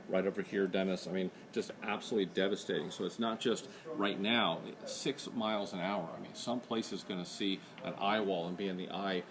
right over here, Dennis. I mean, just absolutely devastating. So it's not just right now, 6 miles an hour. I mean, some places going to see an eye wall and be in the eye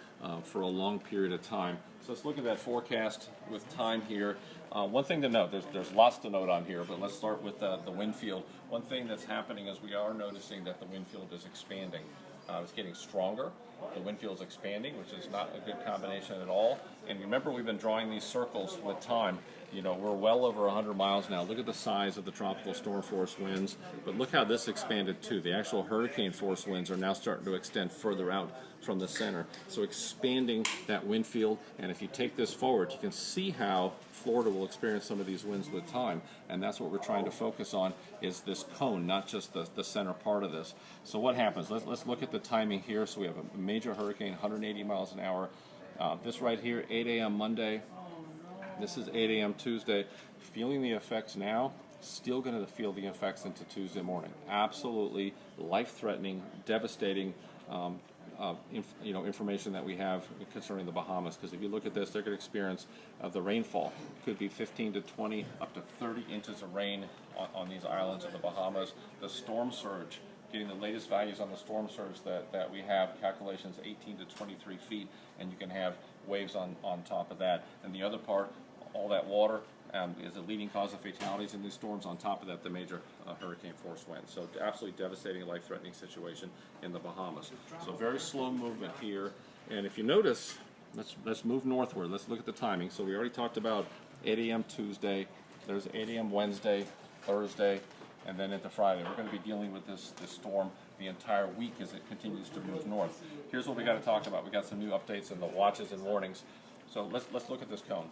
for a long period of time. So let's look at that forecast with time here. One thing to note, there's lots to note on here, but let's start with the wind field. One thing that's happening is we are noticing that the wind field is expanding. It's getting stronger. The wind field is expanding, which is not a good combination at all. And remember, we've been drawing these circles with time. You know, we're well over 100 miles now. Look at the size of the tropical storm force winds. But look how this expanded too. The actual hurricane force winds are now starting to extend further out from the center. So expanding that wind field. And if you take this forward, you can see how Florida will experience some of these winds with time. And that's what we're trying to focus on, is this cone, not just the center part of this. So what happens? Let's look at the timing here. So we have a major hurricane, 180 miles an hour. This right here, 8 a.m. Monday. This is 8 a.m. Tuesday. Feeling the effects now, still going to feel the effects into Tuesday morning. Absolutely life-threatening, devastating information that we have concerning the Bahamas. Because if you look at this, they're going to experience the rainfall. It could be 15 to 20, up to 30 inches of rain on these islands of the Bahamas. The storm surge, getting the latest values on the storm surge that we have, calculations 18 to 23 feet, and you can have waves on top of that. And the other part, all that water is a leading cause of fatalities in these storms. On top of that, the major hurricane force winds. So absolutely devastating, life-threatening situation in the Bahamas. So very slow movement here. And if you notice, let's move northward. Let's look at the timing. So we already talked about 8 a.m. Tuesday. There's 8 a.m. Wednesday, Thursday, and then into Friday. We're going to be dealing with this storm the entire week as it continues to move north. Here's what we got to talk about. We got some new updates in the watches and warnings. So let's look at this cone.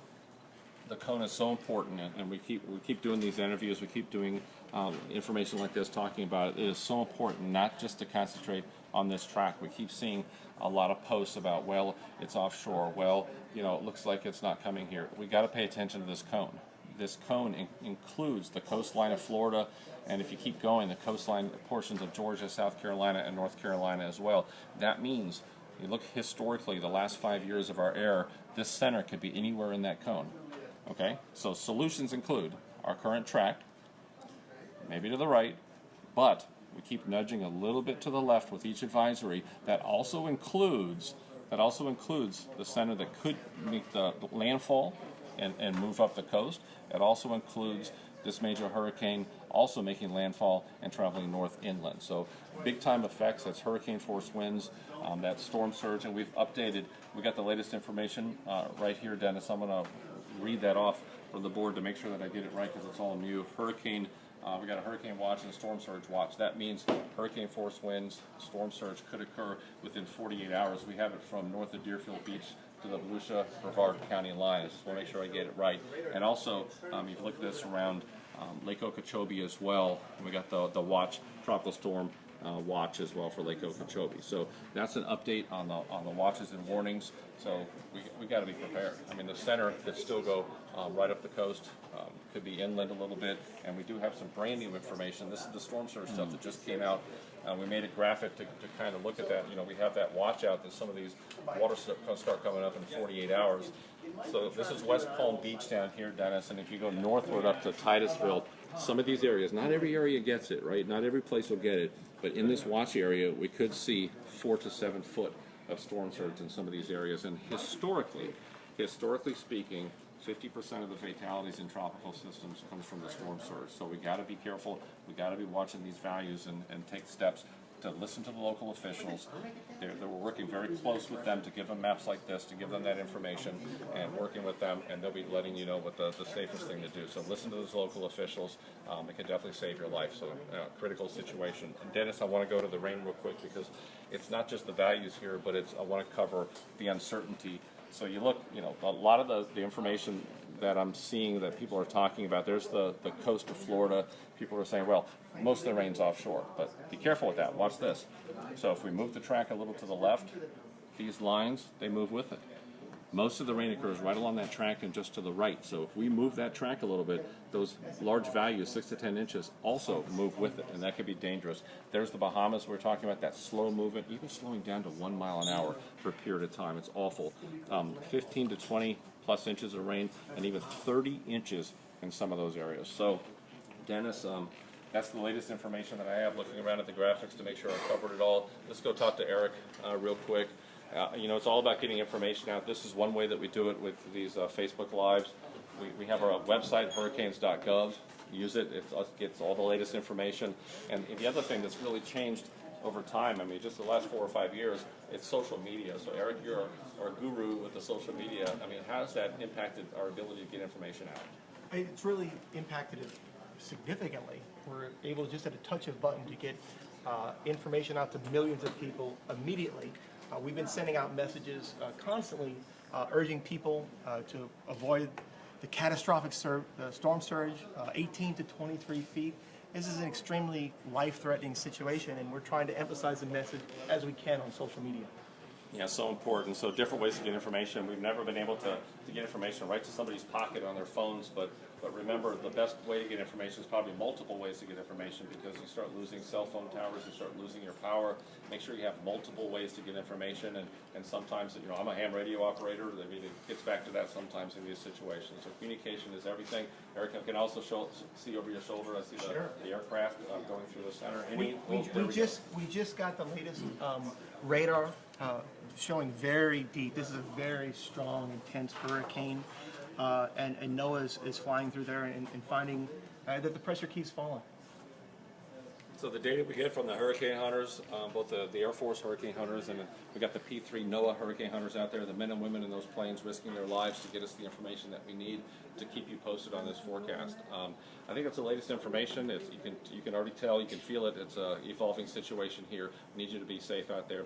The cone is so important, and we keep doing these interviews. We keep doing information like this, talking about it. It is so important not just to concentrate on this track. We keep seeing a lot of posts about, well, it's offshore. Well, you know, it looks like it's not coming here. We got to pay attention to this cone. This cone includes the coastline of Florida, and if you keep going, the coastline portions of Georgia, South Carolina, and North Carolina as well. That means, you look historically, the last 5 years of our era, this center could be anywhere in that cone. Okay, so solutions include our current track, maybe to the right, but we keep nudging a little bit to the left with each advisory. That also includes the center that could make the landfall and move up the coast. It also includes this major hurricane also making landfall and traveling north inland. So big time effects. That's hurricane force winds, that storm surge, and we've updated. We got the latest information right here, Dennis. I'm going to read that off from the board to make sure that I get it right, because it's all new. Hurricane, we got a hurricane watch and a storm surge watch. That means hurricane force winds, storm surge could occur within 48 hours. We have it from north of Deerfield Beach to the Volusia-Brevard County line. I just want to make sure I get it right. And also, you can look at this around Lake Okeechobee as well. And we got the watch, tropical storm watch as well for Lake Okeechobee. So that's an update on the watches and warnings. So we got to be prepared. I mean, the center could still go right up the coast, could be inland a little bit, and we do have some brand new information. This is the storm surge stuff that just came out. We made a graphic to kind of look at that. You know, we have that watch out that some of these water start coming up in 48 hours. So this is West Palm Beach down here, Dennis, and if you go northward up to Titusville, some of these areas, not every area gets it, right? Not every place will get it, but in this watch area, we could see 4 to 7 foot of storm surge in some of these areas. And historically speaking, 50% of the fatalities in tropical systems comes from the storm surge. So we got to be careful. We got to be watching these values and take steps to listen to the local officials. We're working very close with them to give them maps like this, to give them that information, and working with them, and they'll be letting you know what the safest thing to do. So listen to those local officials. It can definitely save your life. So critical situation. And Dennis, I want to go to the rain real quick, because it's not just the values here, but I want to cover the uncertainty. So you look, a lot of the information that I'm seeing that people are talking about, there's the coast of Florida. People are saying, well, most of the rain's offshore, but be careful with that. Watch this. So if we move the track a little to the left, these lines, they move with it. Most of the rain occurs right along that track and just to the right. So if we move that track a little bit, those large values, 6 to 10 inches, also move with it, and that could be dangerous. There's the Bahamas. We're talking about that slow movement, even slowing down to 1 mile an hour for a period of time. It's awful. 15 to 20 plus inches of rain, and even 30 inches in some of those areas. So, Dennis, that's the latest information that I have, looking around at the graphics to make sure I covered it all. Let's go talk to Eric real quick. You know, it's all about getting information out. This is one way that we do it with these Facebook Lives. We have our website, hurricanes.gov. Use it. It gets all the latest information. And the other thing that's really changed over time, I mean, just the last 4 or 5 years, it's social media. So, Eric, you're our guru with the social media. I mean, how has that impacted our ability to get information out? It's really impacted it significantly. We're able, just at a touch of a button, to get information out to millions of people immediately. We've been sending out messages constantly urging people to avoid the catastrophic storm surge, 18 to 23 feet. This is an extremely life-threatening situation, and we're trying to emphasize the message as we can on social media. Yeah, so important. So different ways to get information. We've never been able to get information right to somebody's pocket on their phones, but remember, the best way to get information is probably multiple ways to get information, because you start losing cell phone towers, you start losing your power. Make sure you have multiple ways to get information, and sometimes, you know, I'm a ham radio operator. I mean, it gets back to that sometimes in these situations. So communication is everything. Eric, I can also see over your shoulder, I see the aircraft going through the center. We just got the latest radar showing very deep. This is a very strong, intense hurricane, and NOAA is flying through there and finding that the pressure keeps falling. So the data we get from the hurricane hunters, both the Air Force hurricane hunters, and we got the P3 NOAA hurricane hunters out there, the men and women in those planes risking their lives to get us the information that we need to keep you posted on this forecast. I think it's the latest information. You can already tell, you can feel it. It's an evolving situation here. We need you to be safe out there.